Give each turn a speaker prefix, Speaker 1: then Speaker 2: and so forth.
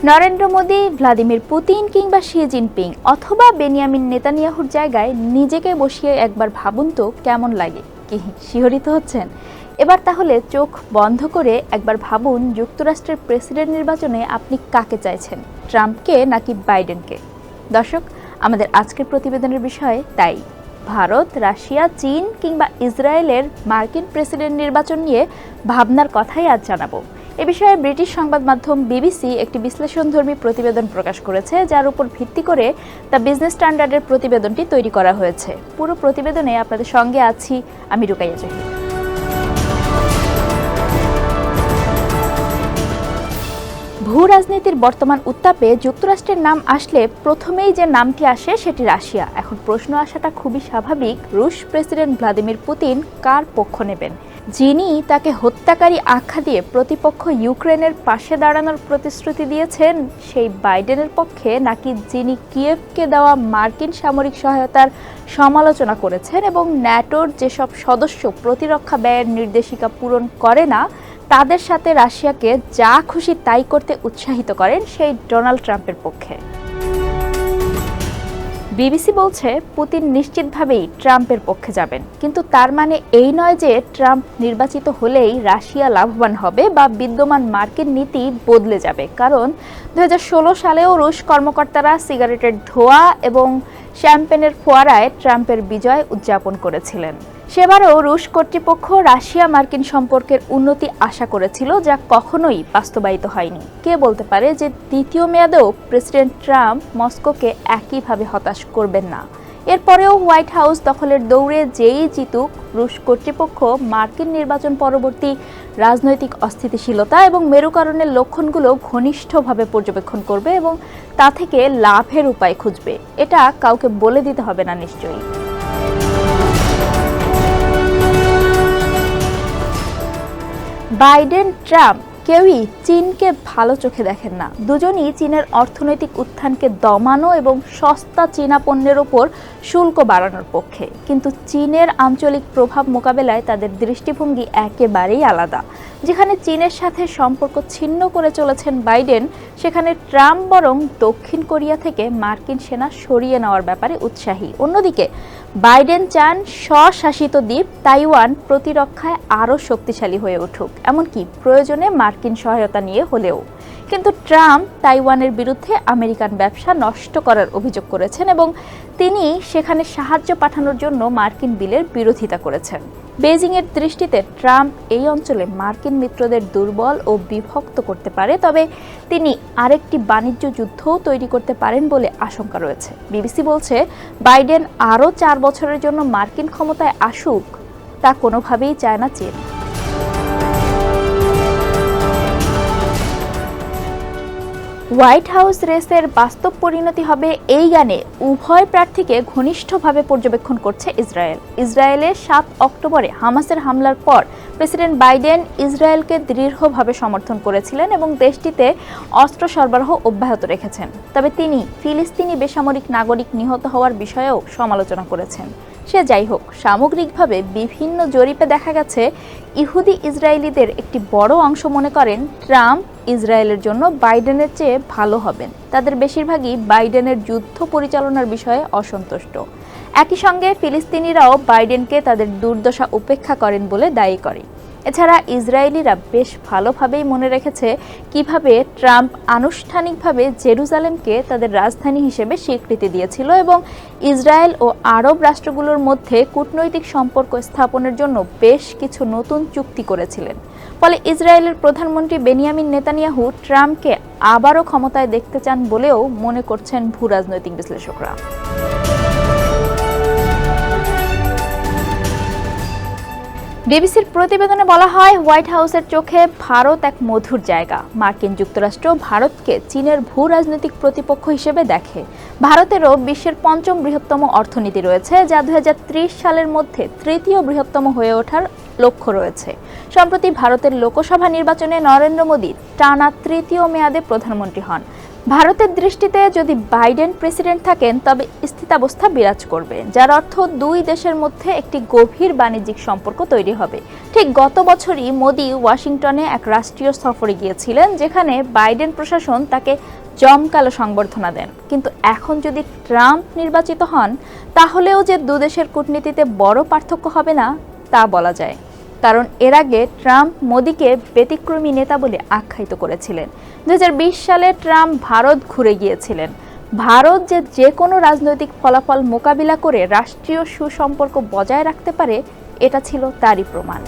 Speaker 1: Narendra Modi, Vladimir Putin কিংবা Xi Jinping অথবা Benjamin নেতানিয়াহুর জায়গায় নিজেকে বসিয়ে একবার ভাবুন তো কেমন লাগে। কি শিহরিত হচ্ছেন? এবার তাহলে চোখ বন্ধ করে একবার ভাবুন, যুক্তরাষ্ট্রের প্রেসিডেন্ট নির্বাচনে আপনি কাকে চাইছেন, ট্রাম্পকে নাকি বাইডেনকে? দর্শক, আমাদের আজকের প্রতিবেদনের বিষয় তাই। ভারত, রাশিয়া, চীন কিংবা ইসরায়েলের মার্কিন প্রেসিডেন্ট নির্বাচন নিয়ে ভাবনার কথাই আজ জানাবো। এ বিষয়ে ব্রিটিশ সংবাদ মাধ্যম বিবিসি একটি বিশ্লেষণধর্মী প্রতিবেদন প্রকাশ করেছে, যার উপর ভিত্তি করে দ্য বিজনেস স্ট্যান্ডার্ডের প্রতিবেদনটি তৈরি করা হয়েছে। পুরো প্রতিবেদনে আপনাদের সঙ্গে আছি আমি রুকাইয়া জহির। ভূ রাজনীতির বর্তমান উত্তাপে যুক্তরাষ্ট্রের নাম আসলে প্রথমেই যে নামটি আসে সেটি রাশিয়া। এখন প্রশ্ন আসাটা খুবই স্বাভাবিক, রুশ প্রেসিডেন্ট ভ্লাদিমির পুতিন কার পক্ষ নেবেন? যিনি তাকে হত্যাকারী আখ্যা দিয়ে প্রতিপক্ষ ইউক্রেনের পাশে দাঁড়ানোর প্রতিশ্রুতি দিয়েছেন, সেই বাইডেনের পক্ষে, নাকি যিনি কিয়েভকে দেওয়া মার্কিন সামরিক সহায়তার সমালোচনা করেছেন এবং ন্যাটোর যেসব সদস্য প্রতিরক্ষা ব্যয়ের নির্দেশিকা পূরণ করে না তাদের সাথে রাশিয়াকে যা খুশি তাই করতে উৎসাহিত করেন, সেই ডোনাল্ড ট্রাম্পের পক্ষে? বিবিসি বলছে পুতিন নিশ্চিতভাবেই ট্রাম্পের পক্ষে যাবেন, কিন্তু তার মানে এই নয় যে ট্রাম্প নির্বাচিত হলেই রাশিয়া লাভবান হবে বা বিদ্যমান মার্কিন নীতি বদলে যাবে। কারণ 2016 সালেও রুশ কর্মকর্তারা সিগারেটের ধোঁয়া এবং শ্যাম্পেনের ফোয়ারায় ট্রাম্পের বিজয় উদযাপন করেছিলেন। সেবারও রুশ কর্তৃপক্ষ রাশিয়া মার্কিন সম্পর্কের উন্নতি আশা করেছিল, যা কখনোই বাস্তবায়িত হয়নি। কে বলতে পারে যে দ্বিতীয় মেয়াদেও প্রেসিডেন্ট ট্রাম্প মস্কোকে একইভাবে হতাশ করবেন না? এরপরেও হোয়াইট হাউস দখলের দৌড়ে যেই জিতুক, রুশ কর্তৃপক্ষ মার্কিন নির্বাচন পরবর্তী রাজনৈতিক অস্থিতিশীলতা এবং মেরুকরণের লক্ষণগুলো ঘনিষ্ঠভাবে পর্যবেক্ষণ করবে এবং তা থেকে লাভের উপায় খুঁজবে। এটা কাউকে বলে দিতে হবে না নিশ্চয়ই। বাইডেন, ট্রাম্প কেউই চীনকে ভালো চোখে দেখেন না। দুজনই চীনের অর্থনৈতিক উত্থানকে দমানো এবং সস্তা চীনা পণ্যের ওপর শুল্ক বাড়ানোর পক্ষে, কিন্তু চীনের আঞ্চলিক প্রভাব মোকাবেলায় তাদের দৃষ্টিভঙ্গি একেবারেই আলাদা। যেখানে চীনের সাথে সম্পর্ক ছিন্ন করে চলেছেন বাইডেন, সেখানে ট্রাম্প বরং দক্ষিণ কোরিয়া থেকে মার্কিন সেনা সরিয়ে নেওয়ার ব্যাপারে উৎসাহী। অন্যদিকে বাইডেন চান স্বশাসিত দ্বীপ তাইওয়ান প্রতিরক্ষায় আরও শক্তিশালী হয়ে উঠুক, এমনকি প্রয়োজনে মার্কিন সহায়তা নিয়ে হলেও। কিন্তু ট্রাম্প তাইওয়ানের বিরুদ্ধে আমেরিকান ব্যবসা নষ্ট করার অভিযোগ করেছেন এবং তিনি সেখানে সাহায্য পাঠানোর জন্য মার্কিন বিলের বিরোধিতা করেছেন। বেজিংয়ের দৃষ্টিতে ট্রাম্প এই অঞ্চলে মার্কিন মিত্রদের দুর্বল ও বিভক্ত করতে পারে, তবে তিনি আরেকটি বাণিজ্য যুদ্ধও তৈরি করতে পারেন বলে আশঙ্কা রয়েছে। বিবিসি বলছে বাইডেন আরও 4 বছরের জন্য মার্কিন ক্ষমতায় আসুক, তা কোনোভাবেই চায় না চীন। হোয়াইট হাউস রেসের বাস্তব পরিণতি হবে এই গানে উভয় প্রার্থীকে ঘনিষ্ঠভাবে পর্যবেক্ষণ করছে ইসরায়েল। ইসরায়েলে 7 অক্টোবরে হামাসের হামলার পর প্রেসিডেন্ট বাইডেন ইসরায়েলকে দৃঢ়ভাবে সমর্থন করেছিলেন এবং দেশটিতে অস্ত্র সরবরাহ অব্যাহত রেখেছেন। তবে তিনি ফিলিস্তিনি বেসামরিক নাগরিক নিহত হওয়ার বিষয়েও সমালোচনা করেছেন। সে যাই হোক, সামগ্রিকভাবে বিভিন্ন জরিপে দেখা গেছে ইহুদি ইসরায়েলিদের একটি বড় অংশ মনে করেন ট্রাম্প ইসরায়েলের জন্য বাইডেনের চেয়ে ভালো হবেন। তাদের বেশিরভাগই বাইডেনের যুদ্ধ পরিচালনার বিষয়ে অসন্তুষ্ট। একই সঙ্গে ফিলিস্তিনিরাও বাইডেনকে তাদের দুর্দশা উপেক্ষা করেন বলে দায়ী করে। এছাড়া ইসরায়েলিরা বেশ ভালোভাবেই মনে রেখেছে কিভাবে ট্রাম্প আনুষ্ঠানিকভাবে জেরুজালেমকে তাদের রাজধানী হিসেবে স্বীকৃতি দিয়েছিল এবং ইসরায়েল ও আরব রাষ্ট্রগুলোর মধ্যে কূটনৈতিক সম্পর্ক স্থাপনের জন্য বেশ কিছু নতুন চুক্তি করেছিলেন। ফলে ইসরায়েলের প্রধানমন্ত্রী বেনিয়ামিন নেতানিয়াহু ট্রাম্পকে আবারও ক্ষমতায় দেখতে চান বলেও মনে করছেন ভূ রাজনৈতিক বিশ্লেষকরা। বিবিসির প্রতিবেদনে বলা হয়, হোয়াইট হাউসের চোখে ভারত এক মধুর জায়গা। মার্কিন যুক্তরাষ্ট্র ভারতকে চীনের ভূ রাজনৈতিক প্রতিপক্ষ হিসেবে দেখে। ভারতেরও বিশ্বের 5ম বৃহত্তম অর্থনীতি রয়েছে, যা 2030 সালের মধ্যে 3য় বৃহত্তম হয়ে ওঠার লক্ষ্য রয়েছে। সম্প্রতি ভারতের লোকসভা নির্বাচনে নরেন্দ্র মোদী টানা 3য় মেয়াদে প্রধানমন্ত্রী হন। ভারতের দৃষ্টিতে যদি বাইডেন প্রেসিডেন্ট থাকেন তবে স্থিতাবস্থা বিরাজ করবে, যার অর্থ দুই দেশের মধ্যে একটি গভীর বাণিজ্যিক সম্পর্ক তৈরি হবে। ঠিক গত বছরই মোদি ওয়াশিংটনে এক রাষ্ট্রীয় সফরে গিয়েছিলেন, যেখানে বাইডেন প্রশাসন তাকে জমকালো সংবর্ধনা দেন। কিন্তু এখন যদি ট্রাম্প নির্বাচিত হন, তাহলেও যে দুদেশের কূটনীতিতে বড় পার্থক্য হবে না তা বলা যায়। কারণ এর আগে ট্রাম্প মোদিকে ব্যতিক্রমী নেতা বলে আখ্যায়িত করেছিলেন। 2020 সালে ট্রাম্প ভারত ঘুরে গিয়েছিলেন। ভারত যে কোনো রাজনৈতিক ফলাফল মোকাবিলা করে রাষ্ট্রীয় সুসম্পর্ক বজায় রাখতে পারে, এটা ছিল তারই প্রমাণ।